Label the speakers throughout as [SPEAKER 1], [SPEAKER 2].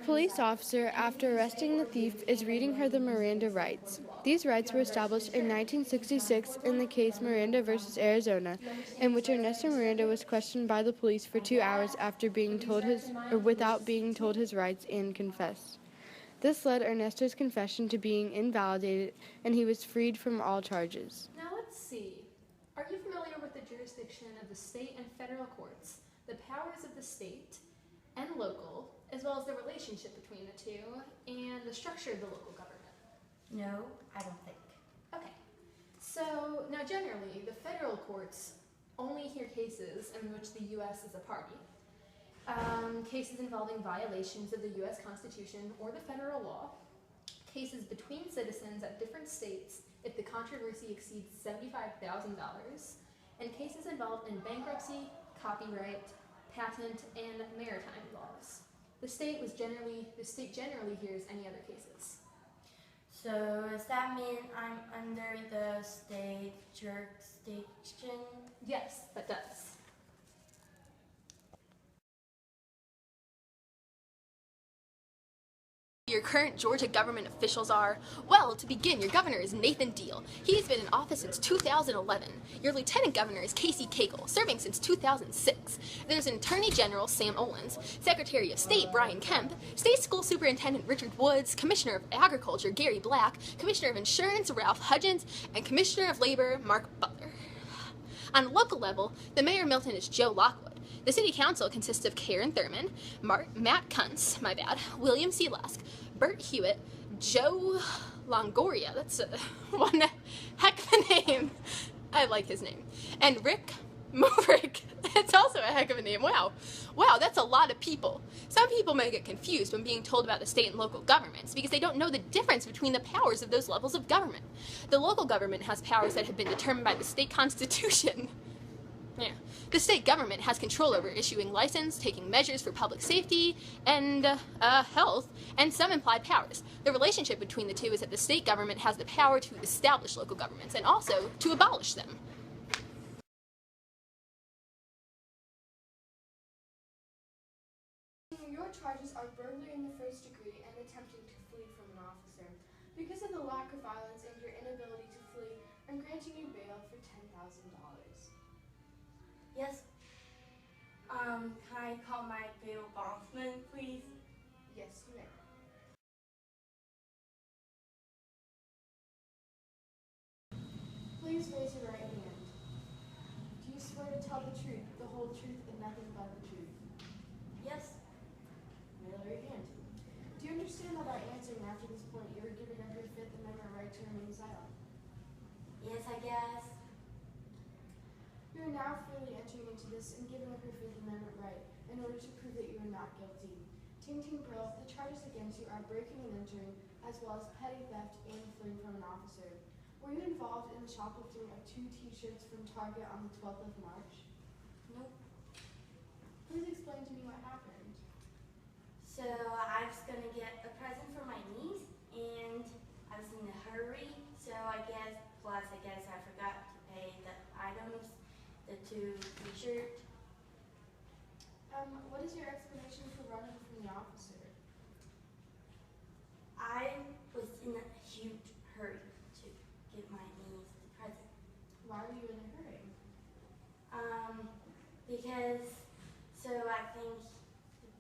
[SPEAKER 1] police officer, after arresting the thief, is reading her the Miranda rights. These rights were established in 1966 in the case Miranda v. Arizona, in which Ernesto Miranda was questioned by the police for 2 hours without being told his rights and confessed. This led Ernesto's confession to being invalidated, and he was freed from all charges.
[SPEAKER 2] Now let's see. Are you familiar with the jurisdiction of the state and federal courts, the powers of the state and local, as well as the relationship between the two, and the structure of the local government?
[SPEAKER 3] No, I don't think.
[SPEAKER 2] Okay. So, now generally, the federal courts only hear cases in which the U.S. is a party. Cases involving violations of the U.S. Constitution or the federal law, cases between citizens at different states if the controversy exceeds $75,000, and cases involved in bankruptcy, copyright, patent, and maritime laws. The state generally hears any other cases.
[SPEAKER 3] So does that mean I'm under the state jurisdiction?
[SPEAKER 2] Yes, that does. Your current Georgia government officials are, well, to begin, your governor is Nathan Deal. He's been in office since 2011. Your lieutenant governor is Casey Cagle, serving since 2006. There's an attorney general, Sam Owens, secretary of state, Brian Kemp, state school superintendent, Richard Woods, commissioner of agriculture, Gary Black, commissioner of insurance, Ralph Hudgens, and commissioner of labor, Mark Butler. On a local level, the mayor of Milton is Joe Lockwood. The city council consists of Karen Thurman, Matt Kuntz, William C. Lusk, Bert Hewitt, Joe Longoria, that's one heck of a name, I like his name, and Rick Moverick, that's also a heck of a name. Wow, that's a lot of people. Some people may get confused when being told about the state and local governments because they don't know the difference between the powers of those levels of government. The local government has powers that have been determined by the state constitution. Yeah. The state government has control over issuing license, taking measures for public safety and health, and some implied powers. The relationship between the two is that the state government has the power to establish local governments and also to abolish them.
[SPEAKER 1] Your charges are burglary in the first degree and attempting to flee from an officer. Because of the lack of violence and your inability to flee, I'm granting you bail for $10,000.
[SPEAKER 3] Yes. Can I call my bail bondsman, please?
[SPEAKER 1] Yes, you may. Please raise your right hand. Do you swear to tell the truth, the whole truth, and nothing but the truth?
[SPEAKER 3] Yes.
[SPEAKER 1] May I lower your hand? Do you understand that by answering after this point, you are giving up your Fifth Amendment right to remain silent?
[SPEAKER 3] Yes, I guess.
[SPEAKER 1] You are now freely entering into this and giving up your Fifth Amendment right in order to prove that you are not guilty. Ting Ting Brill, the charges against you are breaking and entering, as well as petty theft and fleeing from an officer. Were you involved in the shoplifting of 2 t-shirts from Target on the 12th of March?
[SPEAKER 3] Nope.
[SPEAKER 1] Please explain to me what happened.
[SPEAKER 3] So I was gonna get a present for my niece, and I was in a hurry, so I guess I forgot to pay the items, the 2 t-shirts.
[SPEAKER 1] What is your explanation for running from the officer?
[SPEAKER 3] I was in a huge hurry to give my niece the present.
[SPEAKER 1] Why were you in a hurry?
[SPEAKER 3] Because, I think the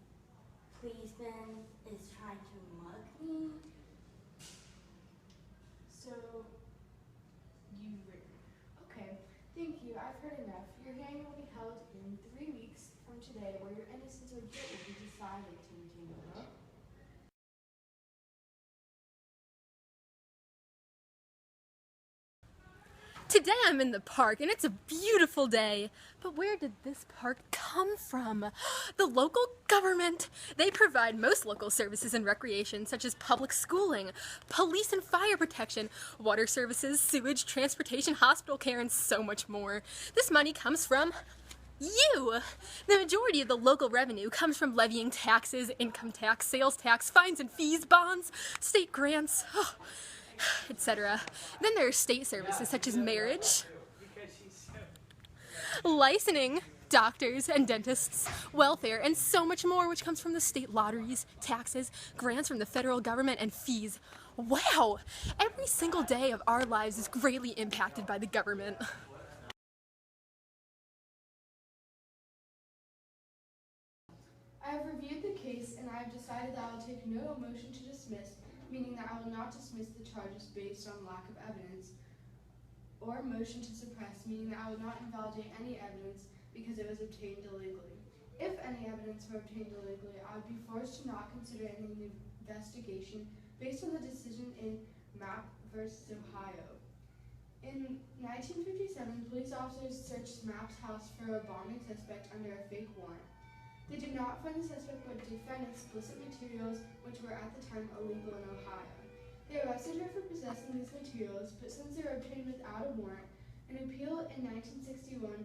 [SPEAKER 3] policeman is trying to mug me.
[SPEAKER 1] Okay, thank you, I've heard enough. Your hearing will be held in 3 weeks from today, where your innocence or guilt will be decided, Ting Ting Brill.
[SPEAKER 2] Today I'm in the park and it's a beautiful day. But where did this park come from? The local government. They provide most local services and recreation such as public schooling, police and fire protection, water services, sewage, transportation, hospital care, and so much more. This money comes from you! The majority of the local revenue comes from levying taxes, income tax, sales tax, fines and fees, bonds, state grants, etc. Then there are state services such as marriage, licensing, doctors and dentists, welfare, and so much more, which comes from the state lotteries, taxes, grants from the federal government, and fees. Wow! Every single day of our lives is greatly impacted by the government.
[SPEAKER 1] I have reviewed the case and I have decided that I will take no motion to dismiss, meaning that I will not dismiss the charges based on lack of evidence, or motion to suppress, meaning that I will not invalidate any evidence because it was obtained illegally. If any evidence were obtained illegally, I would be forced to not consider any investigation based on the decision in Mapp versus Ohio. In 1957, police officers searched Mapp's house for a bombing suspect under a fake warrant. They did not find the suspect but did find explicit materials which were at the time illegal in Ohio. They arrested her for possessing these materials, but since they were obtained without a warrant, an appeal in 1961,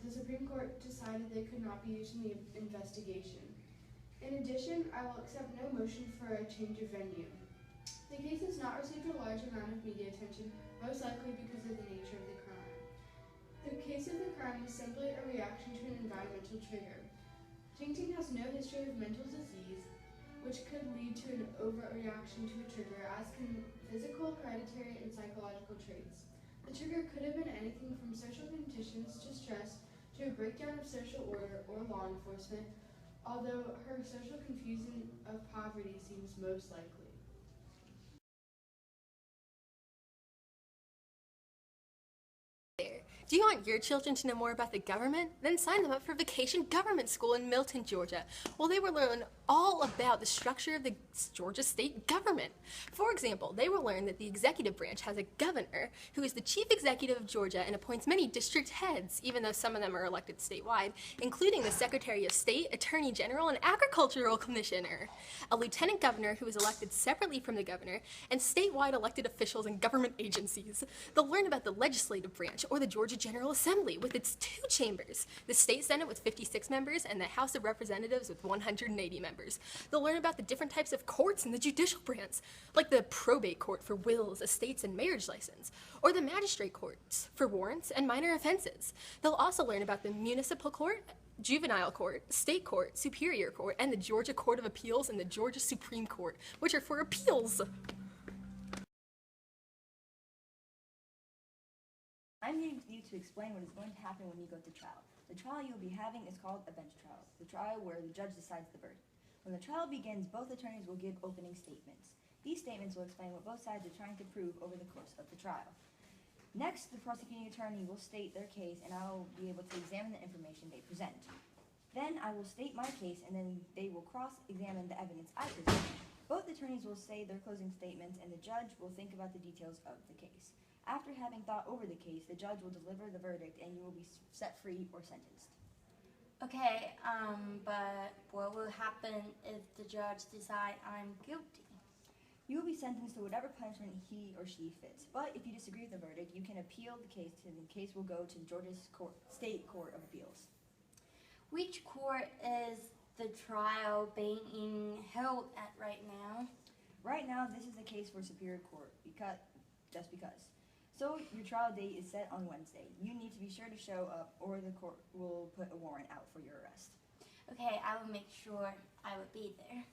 [SPEAKER 1] the Supreme Court decided they could not be used in the investigation. In addition, I will accept no motion for a change of venue. The case has not received a large amount of media attention, most likely because of the nature of the crime. The case of the crime was simply a reaction to an environmental trigger. Ting-Ting has no history of mental disease, which could lead to an overreaction to a trigger, as can physical, hereditary, and psychological traits. The trigger could have been anything from social conditions to stress to a breakdown of social order or law enforcement, although her social confusion of poverty seems most likely.
[SPEAKER 2] Do you want your children to know more about the government? Then sign them up for Vacation Government School in Milton, Georgia. Well, they will learn all about the structure of the Georgia state government. For example, they will learn that the executive branch has a governor who is the chief executive of Georgia and appoints many district heads, even though some of them are elected statewide, including the Secretary of State, Attorney General, and Agricultural Commissioner, a lieutenant governor who is elected separately from the governor, and statewide elected officials and government agencies. They'll learn about the legislative branch, or the Georgia General Assembly, with its 2 chambers, the State Senate with 56 members and the House of Representatives with 180 members. They'll learn about the different types of courts in the judicial branch, like the probate court for wills, estates, and marriage license, or the magistrate courts for warrants and minor offenses. They'll also learn about the municipal court, juvenile court, state court, superior court, and the Georgia Court of Appeals and the Georgia Supreme Court, which are for appeals.
[SPEAKER 4] I'm here with you to explain what is going to happen when you go to trial. The trial you'll be having is called a bench trial, the trial where the judge decides the verdict. When the trial begins, both attorneys will give opening statements. These statements will explain what both sides are trying to prove over the course of the trial. Next, the prosecuting attorney will state their case, and I will be able to examine the information they present. Then I will state my case, and then they will cross-examine the evidence I present. Both attorneys will say their closing statements, and the judge will think about the details of the case. After having thought over the case, the judge will deliver the verdict and you will be set free or sentenced.
[SPEAKER 3] Okay, but what will happen if the judge decides I'm guilty?
[SPEAKER 4] You will be sentenced to whatever punishment he or she fits. But if you disagree with the verdict, you can appeal the case, and the case will go to Georgia's State Court of Appeals.
[SPEAKER 3] Which court is the trial being held at right now?
[SPEAKER 4] Right now, this is the case for Superior Court, just because. So your trial date is set on Wednesday. You need to be sure to show up, or the court will put a warrant out for your arrest.
[SPEAKER 3] Okay, I will make sure I will be there.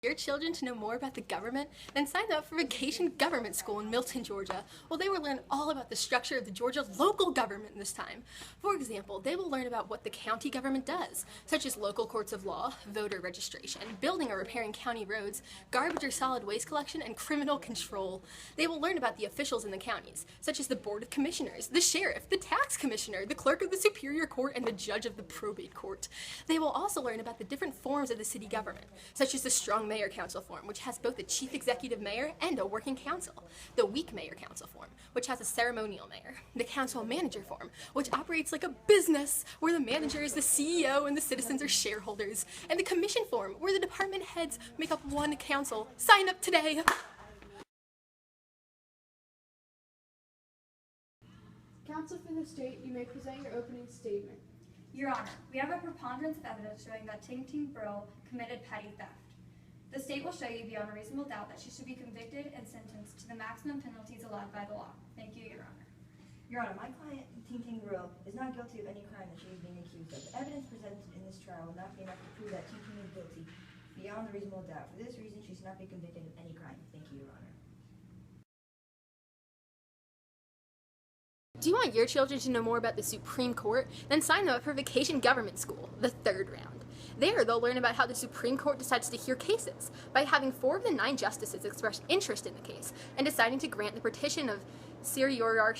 [SPEAKER 2] Your children to know more about the government? Then sign them up for Vacation Government School in Milton, Georgia. Well, they will learn all about the structure of the Georgia local government this time. For example, they will learn about what the county government does, such as local courts of law, voter registration, building or repairing county roads, garbage or solid waste collection, and criminal control. They will learn about the officials in the counties, such as the Board of Commissioners, the sheriff, the tax commissioner, the clerk of the Superior Court, and the judge of the probate court. They will also learn about the different forms of the city government, such as the strong mayor council form, which has both a chief executive mayor and a working council, the weak mayor council form, which has a ceremonial mayor, the council manager form, which operates like a business, where the manager is the CEO and the citizens are shareholders, and the commission form, where the department heads make up one council. Sign up today!
[SPEAKER 1] Counsel for the state, you may present your opening statement.
[SPEAKER 5] Your Honor, we have a preponderance of evidence showing that Ting-Ting Brill committed petty theft. The state will show you beyond a reasonable doubt that she should be convicted and sentenced to the maximum penalties allowed by the law. Thank you, Your Honor.
[SPEAKER 4] Your Honor, my client, Ting Ting Brill, is not guilty of any crime that she is being accused of. The evidence presented in this trial will not be enough to prove that Ting Ting is guilty beyond a reasonable doubt. For this reason, she should not be convicted of any crime. Thank you, Your Honor.
[SPEAKER 2] Do you want your children to know more about the Supreme Court? Then sign them up for Vacation Government School, the third round. There, they'll learn about how the Supreme Court decides to hear cases by having 4 of the 9 justices express interest in the case and deciding to grant the petition of certiorari,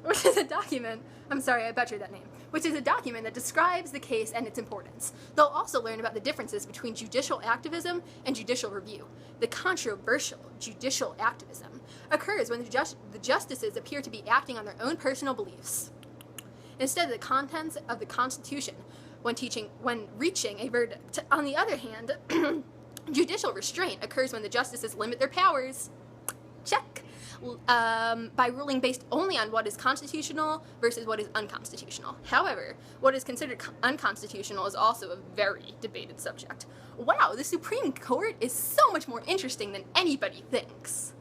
[SPEAKER 2] which is a document, I'm sorry, I butchered that name, which is a document that describes the case and its importance. They'll also learn about the differences between judicial activism and judicial review. The controversial judicial activism occurs when the justices appear to be acting on their own personal beliefs instead of the contents of the Constitution when reaching a verdict. On the other hand, judicial restraint occurs when the justices limit their powers. Check. By ruling based only on what is constitutional versus what is unconstitutional. However, what is considered unconstitutional is also a very debated subject. Wow, the Supreme Court is so much more interesting than anybody thinks.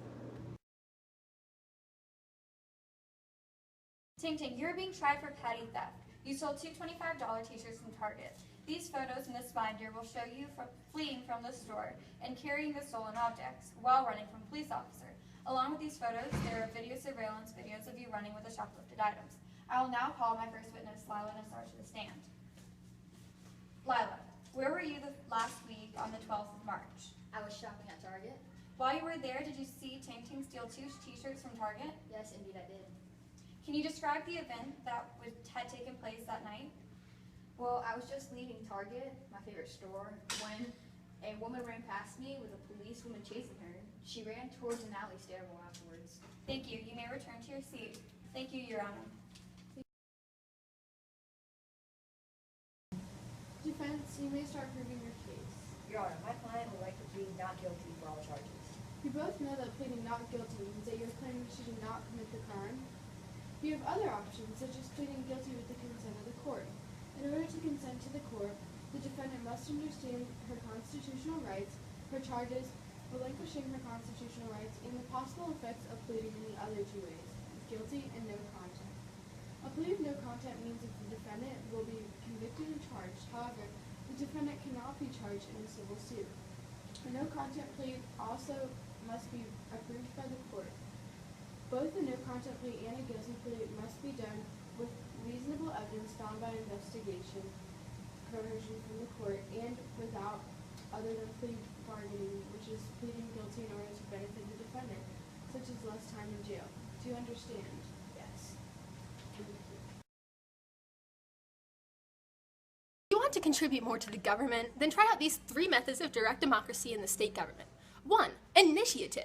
[SPEAKER 5] Ting Ting, you're being tried for petty theft. You sold 2 $25 t-shirts from Target. These photos in this binder will show you fleeing from the store and carrying the stolen objects while running from a police officer. Along with these photos, there are video surveillance videos of you running with the shoplifted items. I will now call my first witness, Lila Nassar, to the stand. Lila, where were you the last week on the 12th of March?
[SPEAKER 6] I was shopping at Target.
[SPEAKER 5] While you were there, did you see Ting Ting steal 2 t-shirts from Target?
[SPEAKER 6] Yes, indeed I did.
[SPEAKER 5] Can you describe the event that had taken place that night?
[SPEAKER 6] Well, I was just leaving Target, my favorite store, when a woman ran past me with a policewoman chasing her. She ran towards an alley stairwell afterwards.
[SPEAKER 5] Thank you. You may return to your seat. Thank you, Your Honor.
[SPEAKER 1] Defense, you may start proving your case.
[SPEAKER 4] Your Honor, my client would like to plead not guilty for all charges.
[SPEAKER 1] You both know that pleading not guilty means that you're claiming she did not commit the crime. You have other options, such as pleading guilty with the consent of the court. In order to consent to the court, the defendant must understand her constitutional rights, her charges, relinquishing her constitutional rights, and the possible effects of pleading in the other 2 ways, guilty and no content. A plea of no content means that the defendant will be convicted and charged. However, the defendant cannot be charged in a civil suit. A no content plea also must be approved by the court. Both a no content plea and a guilty plea must be done with reasonable evidence found by investigation, coercion from the court, and without other than plea bargaining, which is pleading guilty in order to benefit the defendant, such as less time in jail. Do you understand?
[SPEAKER 6] Yes.
[SPEAKER 2] If you want to contribute more to the government, then try out these 3 methods of direct democracy in the state government. 1. Initiative.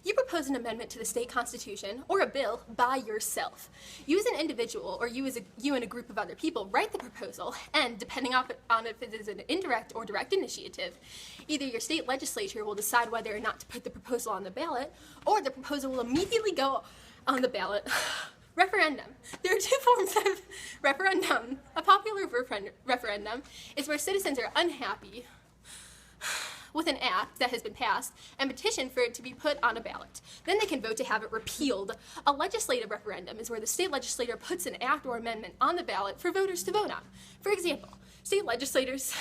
[SPEAKER 2] You propose an amendment to the state constitution or a bill by yourself. You as an individual or you and a group of other people write the proposal, and depending on if it is an indirect or direct initiative, either your state legislature will decide whether or not to put the proposal on the ballot, or the proposal will immediately go on the ballot. Referendum. There are 2 forms of referendum. A popular referendum is where citizens are unhappy with an act that has been passed and petition for it to be put on a ballot. Then they can vote to have it repealed. A legislative referendum is where the state legislature puts an act or amendment on the ballot for voters to vote on. For example, state legislators,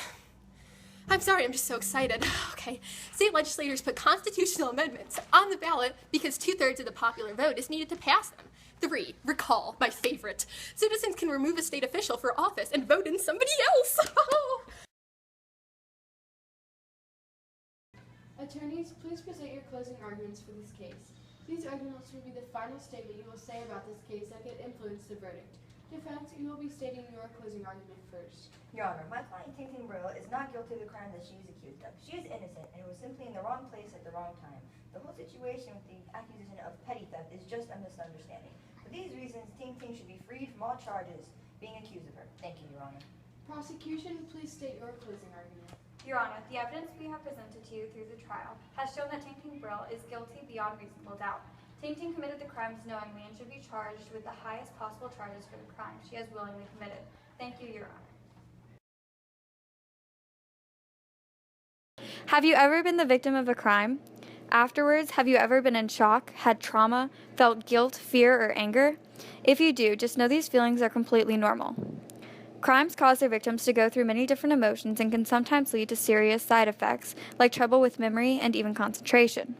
[SPEAKER 2] I'm sorry, I'm just so excited. Okay, state legislators put constitutional amendments on the ballot because 2/3 of the popular vote is needed to pass them. 3, recall, my favorite. Citizens can remove a state official for office and vote in somebody else.
[SPEAKER 1] Attorneys, please present your closing arguments for this case. These arguments will be the final statement you will say about this case that could influence the verdict. Defense, you will be stating your closing argument first.
[SPEAKER 4] Your Honor, my client Ting Ting Brill is not guilty of the crime that she is accused of. She is innocent and was simply in the wrong place at the wrong time. The whole situation with the accusation of petty theft is just a misunderstanding. For these reasons, Ting Ting should be freed from all charges being accused of her. Thank you, Your Honor.
[SPEAKER 1] Prosecution, please state your closing argument.
[SPEAKER 5] Your Honor, the evidence we have presented to you through the trial has shown that Ting Ting Brill is guilty beyond reasonable doubt. Ting Ting committed the crimes knowingly and should be charged with the highest possible charges for the crime she has willingly committed. Thank you, Your Honor.
[SPEAKER 7] Have you ever been the victim of a crime?
[SPEAKER 5] Afterwards, have you ever been in shock, had trauma, felt guilt, fear, or anger? If you do, just know these feelings are completely normal. Crimes cause their victims to go through many different emotions and can sometimes lead to serious side effects, like trouble with memory and even concentration.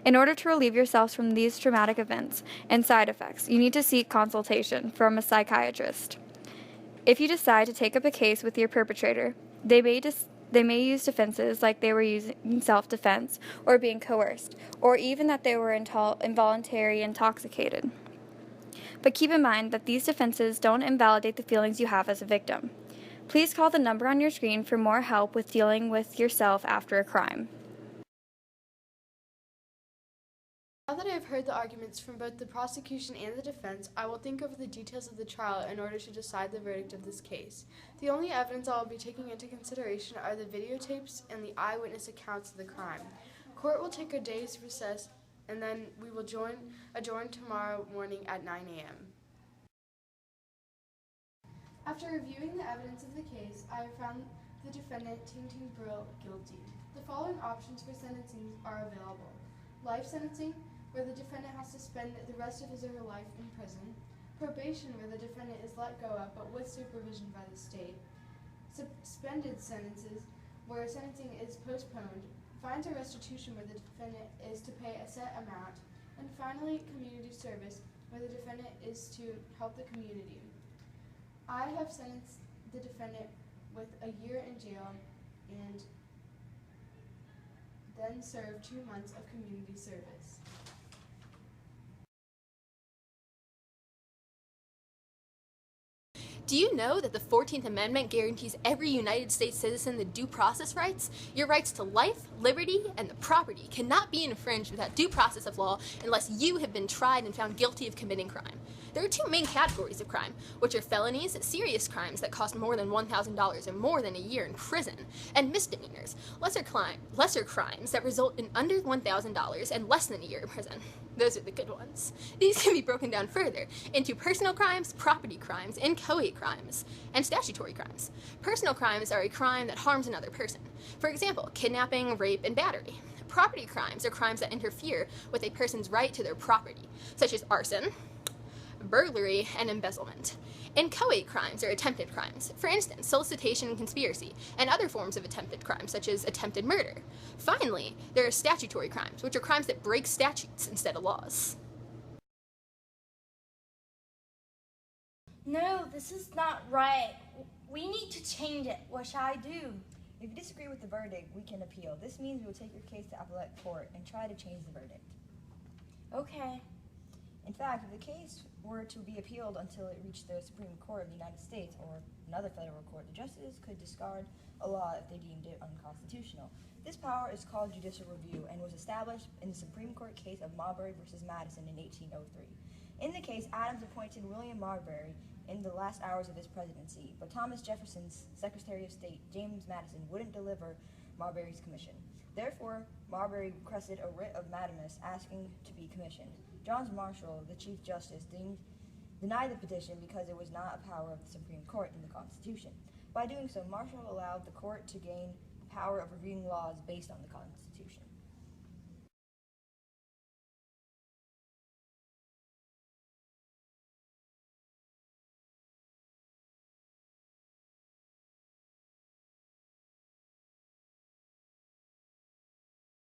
[SPEAKER 5] In order to relieve yourselves from these traumatic events and side effects, you need to seek consultation from a psychiatrist. If you decide to take up a case with your perpetrator, they may use defenses like they were using self-defense or being coerced, or even that they were involuntarily intoxicated. But keep in mind that these defenses don't invalidate the feelings you have as a victim. Please call the number on your screen for more help with dealing with yourself after a crime.
[SPEAKER 1] Now that I have heard the arguments from both the prosecution and the defense, I will think over the details of the trial in order to decide the verdict of this case. The only evidence I will be taking into consideration are the videotapes and the eyewitness accounts of the crime. Court will take a day's recess, and then we will adjourn tomorrow morning at 9 a.m. After reviewing the evidence of the case, I have found the defendant, Ting Ting Brill, guilty. The following options for sentencing are available: life sentencing, where the defendant has to spend the rest of his or her life in prison; probation, where the defendant is let go of but with supervision by the state; suspended sentences, where sentencing is postponed; fines or restitution, where the defendant is to pay a set amount; and finally, community service, where the defendant is to help the community. I have sentenced the defendant with a year in jail and then serve 2 months of community service.
[SPEAKER 2] Do you know that the 14th Amendment guarantees every United States citizen the due process rights? Your rights to life, liberty, and the property cannot be infringed without due process of law unless you have been tried and found guilty of committing crime. There are two main categories of crime, which are felonies, serious crimes that cost more than $1,000 and more than a year in prison, and misdemeanors, lesser crimes that result in under $1,000 and less than a year in prison. Those are the good ones. These can be broken down further into personal crimes, property crimes, inchoate crimes, and statutory crimes. Personal crimes are a crime that harms another person. For example, kidnapping, rape, and battery. Property crimes are crimes that interfere with a person's right to their property, such as arson, burglary, and embezzlement. Inchoate crimes are attempted crimes, for instance, solicitation and conspiracy, and other forms of attempted crimes, such as attempted murder. Finally, there are statutory crimes, which are crimes that break statutes instead of laws.
[SPEAKER 3] No, this is not right. We need to change it. What shall I do?
[SPEAKER 4] If you disagree with the verdict, we can appeal. This means we will take your case to appellate court and try to change the verdict.
[SPEAKER 3] Okay.
[SPEAKER 4] In fact, if the case were to be appealed until it reached the Supreme Court of the United States or another federal court, the justices could discard a law if they deemed it unconstitutional. This power is called judicial review and was established in the Supreme Court case of Marbury v. Madison in 1803. In the case, Adams appointed William Marbury in the last hours of his presidency, but Thomas Jefferson's Secretary of State, James Madison, wouldn't deliver Marbury's commission. Therefore, Marbury requested a writ of mandamus asking to be commissioned. John Marshall, the Chief Justice, denied the petition because it was not a power of the Supreme Court in the Constitution. By doing so, Marshall allowed the court to gain the power of reviewing laws based on the Constitution.